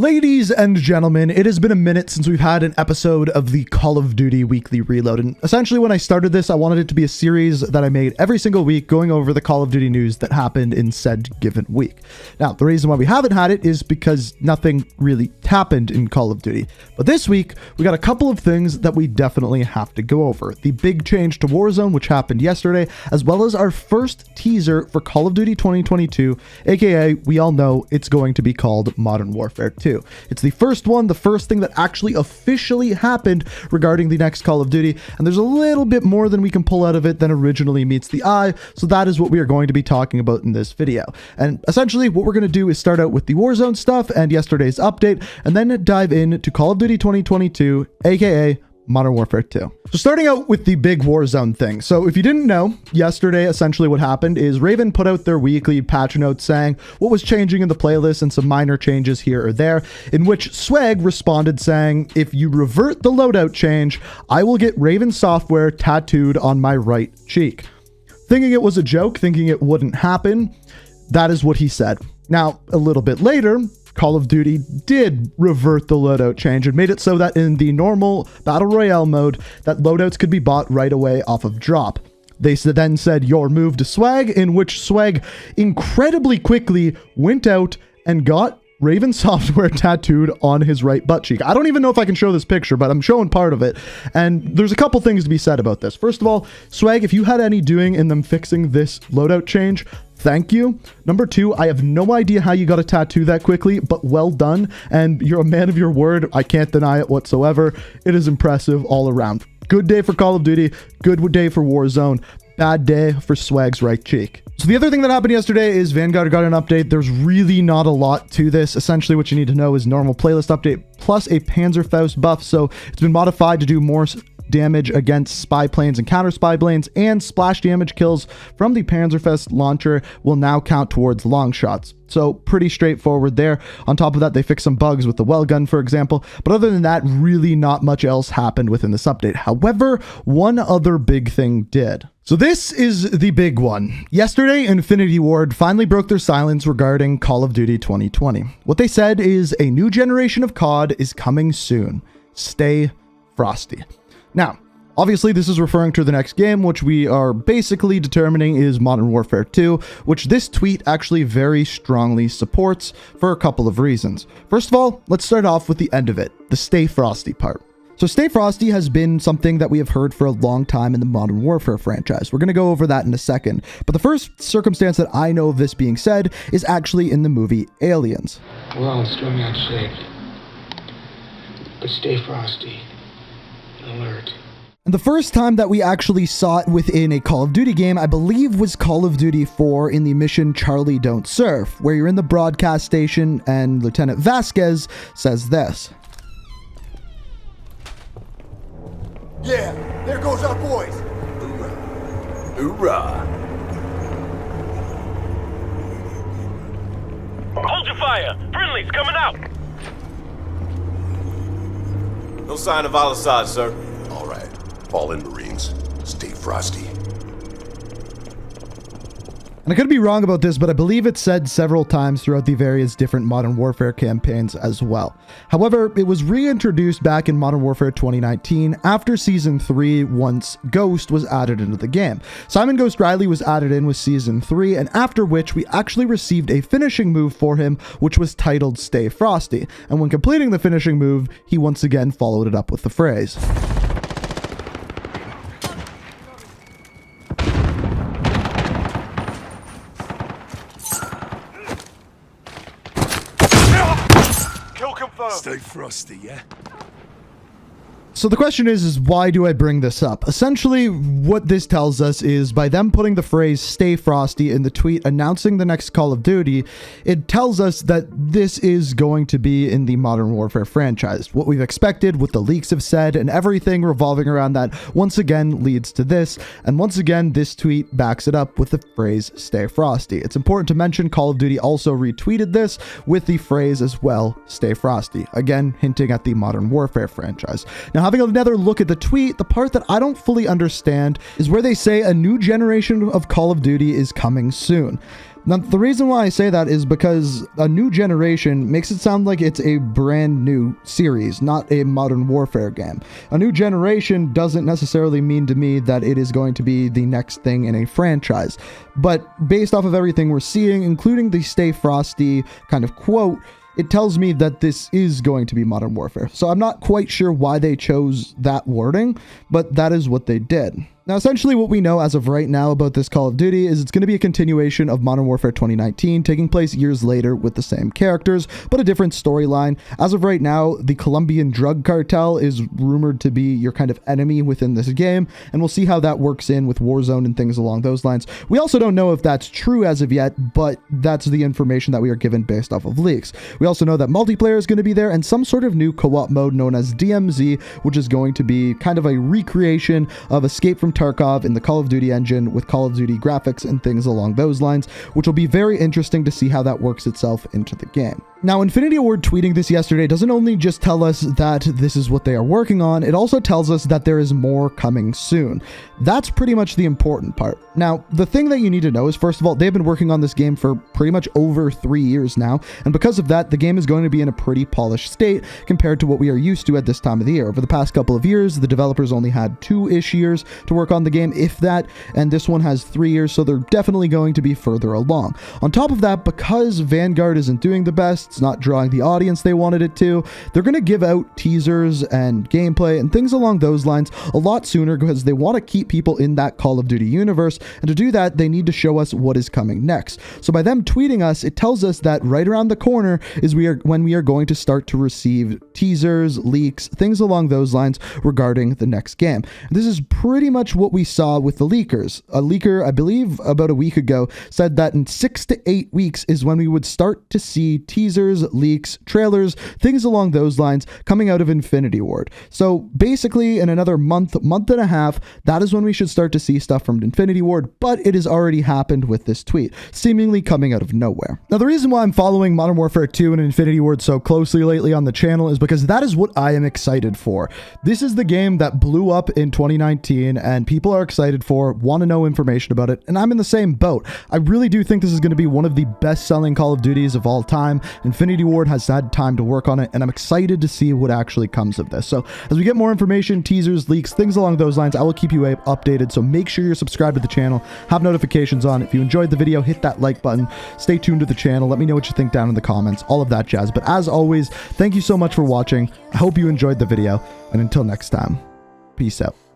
Ladies and gentlemen, it has been a minute since we've had an episode of the Call of Duty Weekly Reload, and essentially when I started this, I wanted it to be a series that I made every single week going over the Call of Duty news that happened in said given week. Now, the reason why we haven't had it is because nothing really happened in Call of Duty, but this week, we got a couple of things that we definitely have to go over. The big change to Warzone, which happened yesterday, as well as our first teaser for Call of Duty 2022, aka we all know it's going to be called Modern Warfare 2. It's the first one, the first thing that actually officially happened regarding the next Call of Duty, and there's a little bit more than we can pull out of it than originally meets the eye, so that is what we are going to be talking about in this video. And essentially what we're going to do is start out with the Warzone stuff and yesterday's update, and then dive into Call of Duty 2022, aka Modern Warfare 2. So starting out with the big Warzone thing. So if you didn't know, yesterday essentially what happened is Raven put out their weekly patch note saying what was changing in the playlist and some minor changes here or there, in which Swag responded saying, if you revert the loadout change, I will get Raven software tattooed on my right cheek. Thinking it was a joke, thinking it wouldn't happen, that is what he said. Now, a little bit later, Call of Duty did revert the loadout change and made it so that in the normal Battle Royale mode, that loadouts could be bought right away off of drop. They then said your move to Swag, in which Swag incredibly quickly went out and got Raven software tattooed on his right butt cheek. I don't even know if I can show this picture, but I'm showing part of it. And there's a couple things to be said about this. First of all, Swag, if you had any doing in them fixing this loadout change, thank you. Number two, I have no idea how you got a tattoo that quickly, but well done. And you're a man of your word. I can't deny it whatsoever. It is impressive all around. Good day for Call of Duty. Good day for Warzone. Bad day for Swag's right cheek. So the other thing that happened yesterday is Vanguard got an update. There's really not a lot to this. Essentially what you need to know is normal playlist update plus a Panzerfaust buff. So it's been modified to do more damage against spy planes and counter spy planes, and splash damage kills from the Panzerfaust launcher will now count towards long shots. So pretty straightforward there. On top of that, they fixed some bugs with the well gun, for example. But other than that, really not much else happened within this update. However, one other big thing did. So this is the big one. Yesterday, Infinity Ward finally broke their silence regarding Call of Duty 2020. What they said is a new generation of COD is coming soon. Stay frosty. Now, obviously this is referring to the next game, which we are basically determining is Modern Warfare 2, which this tweet actually very strongly supports for a couple of reasons. First of all, let's start off with the end of it, the Stay Frosty part. So Stay Frosty has been something that we have heard for a long time in the Modern Warfare franchise. We're going to go over that in a second. But the first circumstance that I know of this being said is actually in the movie Aliens. Well, it's still not safe. But stay frosty. Alert. And the first time that we actually saw it within a Call of Duty game, I believe, was Call of Duty 4 in the mission Charlie Don't Surf, where you're in the broadcast station and Lieutenant Vasquez says this. Yeah, there goes our boys. Hoorah. Hoorah. Hold your fire! Friendly's coming out! No sign of Al-Assad, sir. All right, fall in, Marines. Stay frosty. And I could be wrong about this, but I believe it's said several times throughout the various different Modern Warfare campaigns as well. However, it was reintroduced back in Modern Warfare 2019 after Season 3 once Ghost was added into the game. Simon Ghost Riley was added in with Season 3, and after which we actually received a finishing move for him, which was titled Stay Frosty. And when completing the finishing move, he once again followed it up with the phrase. Stay frosty, yeah? So the question is why do I bring this up? Essentially, what this tells us is by them putting the phrase Stay Frosty in the tweet announcing the next Call of Duty, it tells us that this is going to be in the Modern Warfare franchise. What we've expected, what the leaks have said, and everything revolving around that once again leads to this. And once again, this tweet backs it up with the phrase Stay Frosty. It's important to mention Call of Duty also retweeted this with the phrase as well, Stay Frosty. Again, hinting at the Modern Warfare franchise. Now, having another look at the tweet, the part that I don't fully understand is where they say a new generation of Call of Duty is coming soon. Now, the reason why I say that is because a new generation makes it sound like it's a brand new series, not a Modern Warfare game. A new generation doesn't necessarily mean to me that it is going to be the next thing in a franchise. But based off of everything we're seeing, including the Stay Frosty kind of quote, it tells me that this is going to be Modern Warfare. So I'm not quite sure why they chose that wording, but that is what they did. Now, essentially what we know as of right now about this Call of Duty is it's going to be a continuation of Modern Warfare 2019, taking place years later with the same characters, but a different storyline. As of right now, the Colombian drug cartel is rumored to be your kind of enemy within this game, and we'll see how that works in with Warzone and things along those lines. We also don't know if that's true as of yet, but that's the information that we are given based off of leaks. We also know that multiplayer is going to be there and some sort of new co-op mode known as DMZ, which is going to be kind of a recreation of Escape from Tarkov in the Call of Duty engine with Call of Duty graphics and things along those lines, which will be very interesting to see how that works itself into the game. Now, Infinity Ward tweeting this yesterday doesn't only just tell us that this is what they are working on, it also tells us that there is more coming soon. That's pretty much the important part. Now, the thing that you need to know is, first of all, they've been working on this game for pretty much over 3 years now, and because of that, the game is going to be in a pretty polished state compared to what we are used to at this time of the year. Over the past couple of years, the developers only had 2-ish years to work on the game, if that, and this one has 3 years, so they're definitely going to be further along. On top of that, because Vanguard isn't doing the best, it's not drawing the audience they wanted it to, they're going to give out teasers and gameplay and things along those lines a lot sooner because they want to keep people in that Call of Duty universe, and to do that, they need to show us what is coming next. So by them tweeting us, it tells us that right around the corner is when we are going to start to receive teasers, leaks, things along those lines regarding the next game. And this is pretty much what we saw with the leakers. A leaker, I believe about a week ago, said that in 6 to 8 weeks is when we would start to see teasers, leaks, trailers, things along those lines coming out of Infinity Ward. So basically in another month and a half, that is when we should start to see stuff from Infinity Ward, but it has already happened with this tweet, seemingly coming out of nowhere. Now, the reason why I'm following Modern Warfare 2 and Infinity Ward so closely lately on the channel is because that is what I am excited for. This is the game that blew up in 2019 and people are excited for, want to know information about it, and I'm in the same boat. I really do think this is going to be one of the best-selling Call of Duties of all time. Infinity Ward has had time to work on it, and I'm excited to see what actually comes of this. So as we get more information, teasers, leaks, things along those lines, I will keep you updated. So make sure you're subscribed to the channel, have notifications on. If you enjoyed the video, hit that like button, stay tuned to the channel, let me know what you think down in the comments, all of that jazz. But as always, thank you so much for watching. I hope you enjoyed the video, and until next time, peace out.